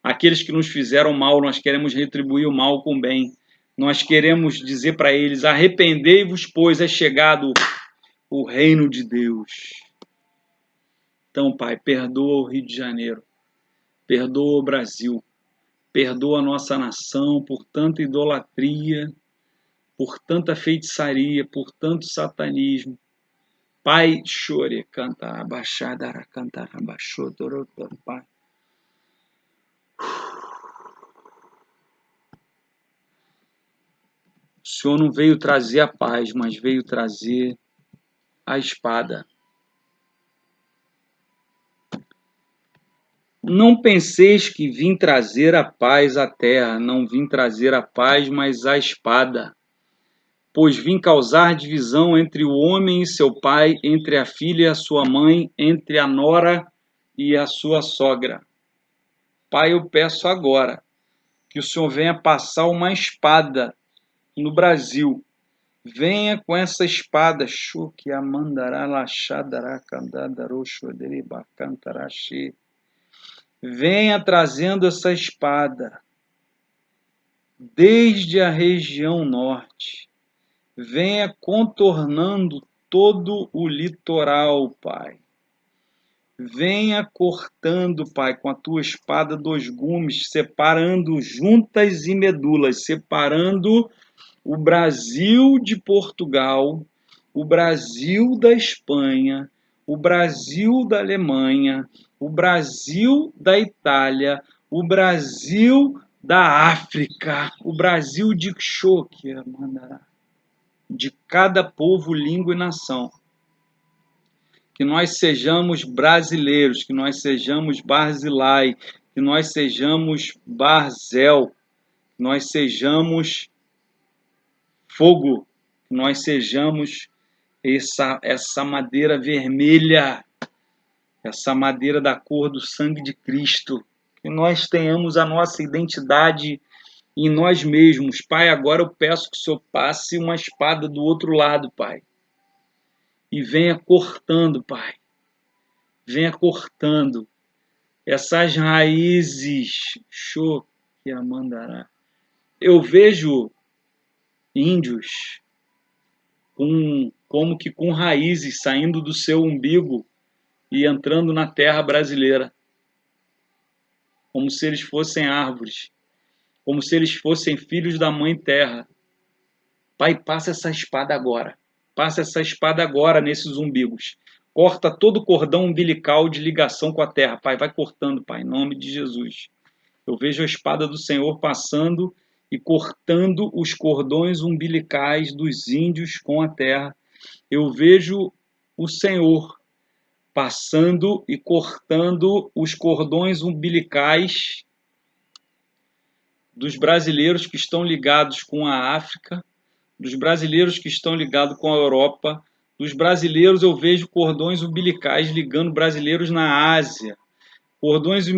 Aqueles que nos fizeram mal, nós queremos retribuir o mal com o bem. Nós queremos dizer para eles, arrependei-vos, pois é chegado o reino de Deus. Então, Pai, perdoa o Rio de Janeiro, perdoa o Brasil, perdoa a nossa nação por tanta idolatria, por tanta feitiçaria, por tanto satanismo. Pai, chore, canta, abaixada, canta, abaixou, Pai. O Senhor não veio trazer a paz, mas veio trazer a espada. Não penseis que vim trazer a paz à terra, não vim trazer a paz, mas a espada. Pois vim causar divisão entre o homem e seu pai, entre a filha e a sua mãe, entre a nora e a sua sogra. Pai, eu peço agora que o Senhor venha passar uma espada no Brasil. Venha com essa espada, venha trazendo essa espada desde a região norte. Venha contornando todo o litoral, Pai. Venha cortando, Pai, com a tua espada 2 gumes, separando juntas e medulas, separando o Brasil de Portugal o Brasil da Espanha, o Brasil da Alemanha, o Brasil da Itália, o Brasil da África, o Brasil de Xokia, de cada povo, língua e nação. Que nós sejamos brasileiros, que nós sejamos Barzilai, que nós sejamos Barzel, que nós sejamos fogo, que nós sejamos essa madeira vermelha, essa madeira da cor do sangue de Cristo, que nós tenhamos a nossa identidade em nós mesmos. Pai, agora eu peço que o Senhor passe uma espada do outro lado, Pai, e venha cortando, Pai, venha cortando essas raízes. Shokiamandará. Eu vejo índios como que com raízes saindo do seu umbigo e entrando na terra brasileira, como se eles fossem árvores, como se eles fossem filhos da mãe terra. Pai, passa essa espada agora, passa essa espada agora nesses umbigos, corta todo o cordão umbilical de ligação com a terra. Pai, vai cortando, Pai, em nome de Jesus. Eu vejo a espada do Senhor passando e cortando os cordões umbilicais dos índios com a terra. Eu vejo o Senhor passando e cortando os cordões umbilicais dos brasileiros que estão ligados com a África, dos brasileiros que estão ligados com a Europa, dos brasileiros eu vejo cordões umbilicais ligando brasileiros na Ásia, cordões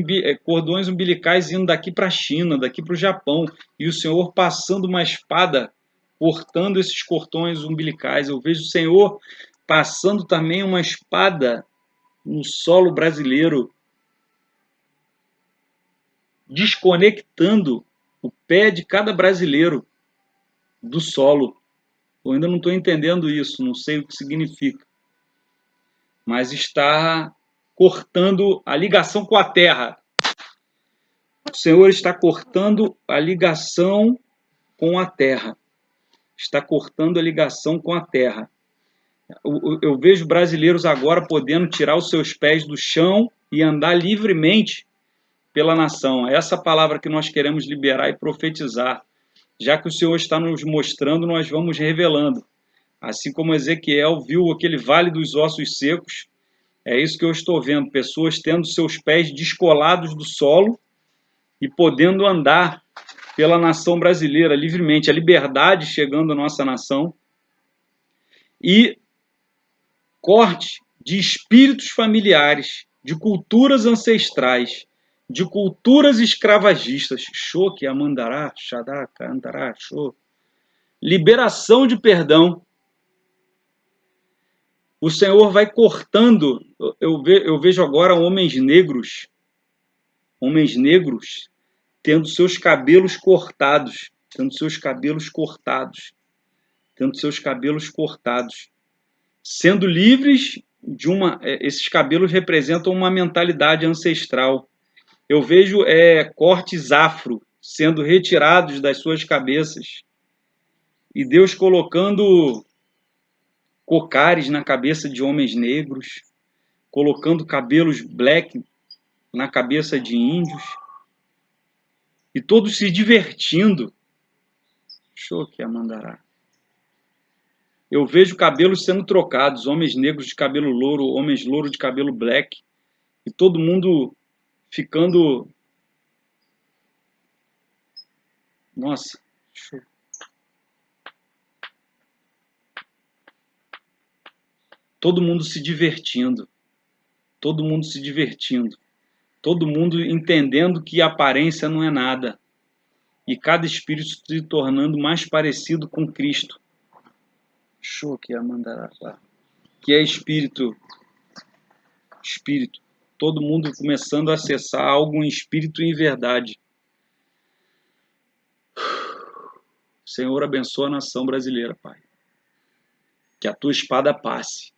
umbilicais indo daqui para a China, daqui para o Japão, e o Senhor passando uma espada, cortando esses cordões umbilicais. Eu vejo o Senhor passando também uma espada no solo brasileiro, desconectando o pé de cada brasileiro do solo. Eu ainda não estou entendendo isso, não sei o que significa, mas está cortando a ligação com a terra. O Senhor está cortando a ligação com a terra. Está cortando a ligação com a terra. Eu vejo brasileiros agora podendo tirar os seus pés do chão e andar livremente pela nação. É essa palavra que nós queremos liberar e profetizar. Já que o Senhor está nos mostrando, nós vamos revelando. Assim como Ezequiel viu aquele vale dos ossos secos, é isso que eu estou vendo. Pessoas tendo seus pés descolados do solo e podendo andar pela nação brasileira livremente. A liberdade chegando à nossa nação. E corte de espíritos familiares, de culturas ancestrais, de culturas escravagistas. Shoki, amandará, xadaka, andará, show. Liberação de perdão. O Senhor vai cortando. Eu vejo agora homens negros tendo seus cabelos cortados, sendo livres de uma. Esses cabelos representam uma mentalidade ancestral. Eu vejo cortes afro sendo retirados das suas cabeças e Deus colocando cocares na cabeça de homens negros, colocando cabelos black na cabeça de índios e todos se divertindo. Shokiamandará. Eu vejo cabelos sendo trocados, homens negros de cabelo louro, homens louros de cabelo black, e todo mundo ficando... Nossa, todo mundo se divertindo, todo mundo se divertindo, todo mundo entendendo que a aparência não é nada, e cada espírito se tornando mais parecido com Cristo. Que é espírito, todo mundo começando a acessar algo em espírito e em verdade. Senhor, abençoa a nação brasileira, Pai. Que a tua espada passe,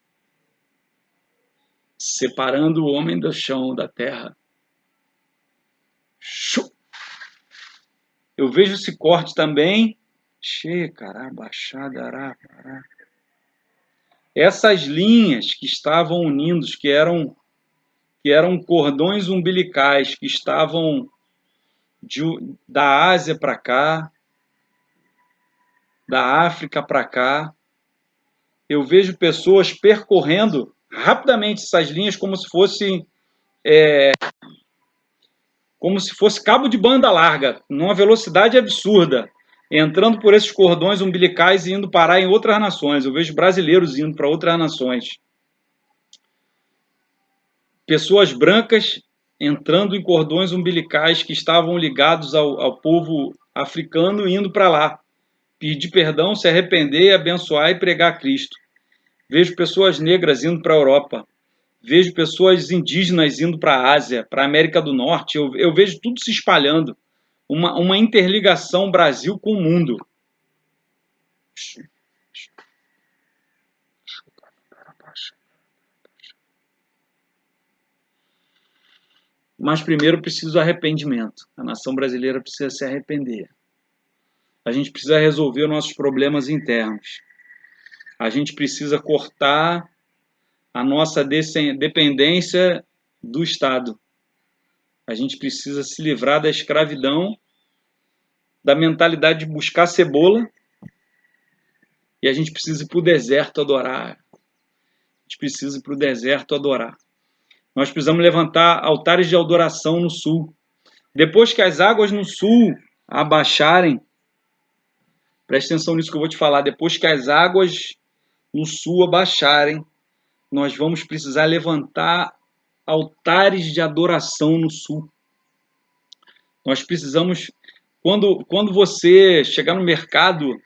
separando o homem do chão, da terra. Eu vejo esse corte também. Essas linhas que estavam unindo, que eram cordões umbilicais, que estavam da Ásia para cá, da África para cá, eu vejo pessoas percorrendo rapidamente essas linhas como se fosse cabo de banda larga, numa velocidade absurda, entrando por esses cordões umbilicais e indo parar em outras nações. Eu vejo brasileiros indo para outras nações. Pessoas brancas entrando em cordões umbilicais que estavam ligados ao povo africano e indo para lá, pedir perdão, se arrepender, abençoar e pregar Cristo. Vejo pessoas negras indo para a Europa. Vejo pessoas indígenas indo para a Ásia, para a América do Norte. Eu vejo tudo se espalhando. Uma interligação Brasil com o mundo. Mas primeiro precisa arrependimento. A nação brasileira precisa se arrepender. A gente precisa resolver nossos problemas internos. A gente precisa cortar a nossa dependência do Estado. A gente precisa se livrar da escravidão, da mentalidade de buscar cebola, e a gente precisa ir para o deserto adorar. A gente precisa ir para o deserto adorar. Nós precisamos levantar altares de adoração no sul. Depois que as águas no sul abaixarem, preste atenção nisso que eu vou te falar, depois que as águas no sul abaixarem, nós vamos precisar levantar altares de adoração no sul. Nós precisamos, quando você chegar no mercado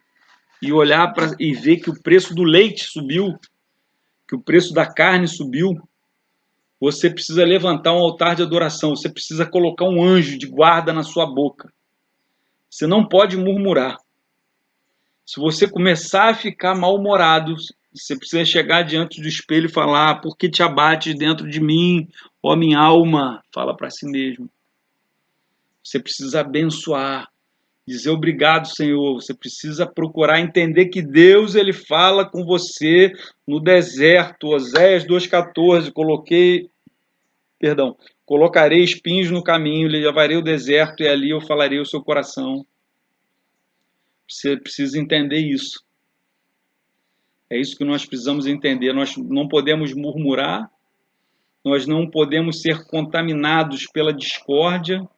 e olhar e ver que o preço do leite subiu, que o preço da carne subiu, você precisa levantar um altar de adoração, você precisa colocar um anjo de guarda na sua boca. Você não pode murmurar. Se você começar a ficar mal-humorado, você precisa chegar diante do espelho e falar: por que te abates dentro de mim, ó minha alma? Fala para si mesmo. Você precisa abençoar, dizer obrigado, Senhor. Você precisa procurar entender que Deus, ele fala com você no deserto. Oséias 2,14, colocarei espinhos no caminho, lhe levarei o deserto e ali eu falarei o seu coração. Você precisa entender isso. É isso que nós precisamos entender. Nós não podemos murmurar, nós não podemos ser contaminados pela discórdia,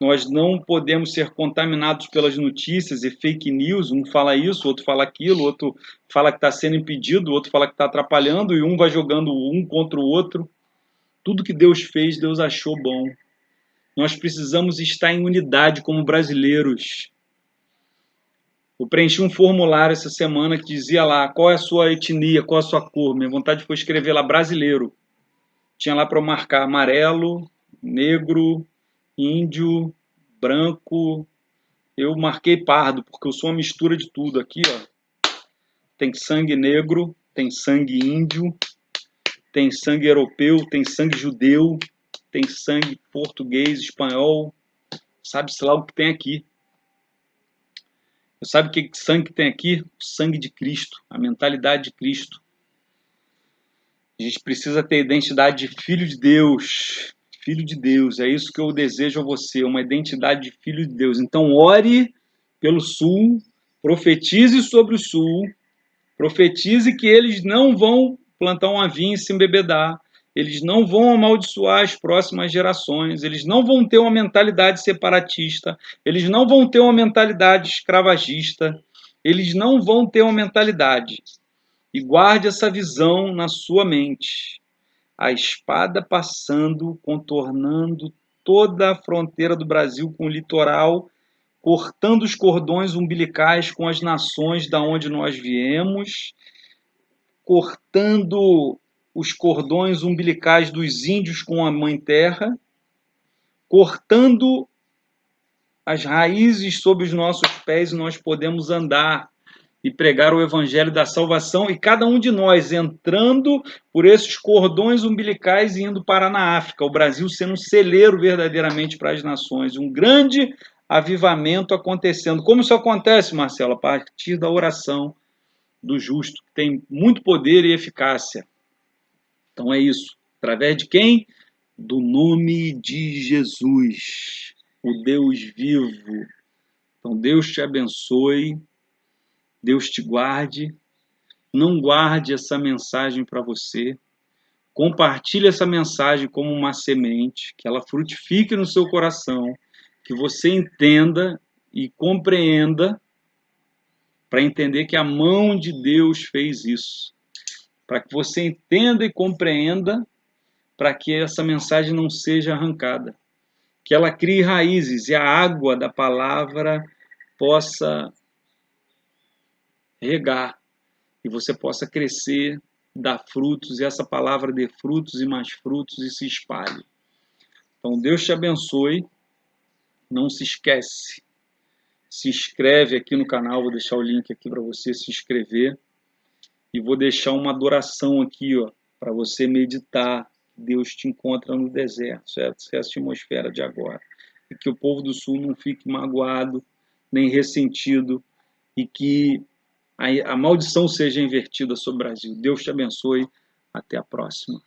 nós não podemos ser contaminados pelas notícias e fake news. Um fala isso, outro fala aquilo, outro fala que está sendo impedido, outro fala que está atrapalhando, e um vai jogando um contra o outro. Tudo que Deus fez, Deus achou bom. Nós precisamos estar em unidade como brasileiros. Eu preenchi um formulário essa semana que dizia lá qual é a sua etnia, qual é a sua cor. Minha vontade foi escrever lá brasileiro. Tinha lá para eu marcar amarelo, negro, índio, branco. Eu marquei pardo, porque eu sou uma mistura de tudo. Aqui, ó, tem sangue negro, tem sangue índio, tem sangue europeu, tem sangue judeu, tem sangue português, espanhol. Sabe-se lá o que tem aqui. Sabe que sangue tem aqui? O sangue de Cristo, a mentalidade de Cristo. A gente precisa ter identidade de filho de Deus. Filho de Deus, é isso que eu desejo a você, uma identidade de filho de Deus. Então ore pelo sul, profetize sobre o sul, profetize que eles não vão plantar uma vinha e se embebedar, eles não vão amaldiçoar as próximas gerações, eles não vão ter uma mentalidade separatista, eles não vão ter uma mentalidade escravagista, eles não vão ter uma mentalidade. E guarde essa visão na sua mente. A espada passando, contornando toda a fronteira do Brasil com o litoral, cortando os cordões umbilicais com as nações da onde nós viemos, cortando os cordões umbilicais dos índios com a Mãe Terra, cortando as raízes sob os nossos pés, e nós podemos andar e pregar o evangelho da salvação, e cada um de nós entrando por esses cordões umbilicais e indo parar na África, o Brasil sendo um celeiro verdadeiramente para as nações, um grande avivamento acontecendo. Como isso acontece, Marcelo? A partir da oração, do justo, que tem muito poder e eficácia. Então é isso. Através de quem? Do nome de Jesus, o Deus vivo. Então Deus te abençoe, Deus te guarde. Não guarde essa mensagem para você. Compartilhe essa mensagem como uma semente, que ela frutifique no seu coração, que você entenda e compreenda, para entender que a mão de Deus fez isso. Para que você entenda e compreenda, para que essa mensagem não seja arrancada. Que ela crie raízes e a água da palavra possa regar e você possa crescer, dar frutos, e essa palavra dê frutos e mais frutos e se espalhe. Então, Deus te abençoe. Não se esquece. Se inscreve aqui no canal, vou deixar o link aqui para você se inscrever. E vou deixar uma adoração aqui, ó, para você meditar. Deus te encontra no deserto, certo? Essa é a atmosfera de agora. E que o povo do Sul não fique magoado, nem ressentido, e que a maldição seja invertida sobre o Brasil. Deus te abençoe. Até a próxima.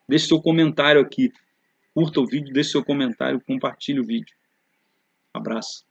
Deixe seu comentário aqui. Curta o vídeo, deixe seu comentário, compartilhe o vídeo. Abraço.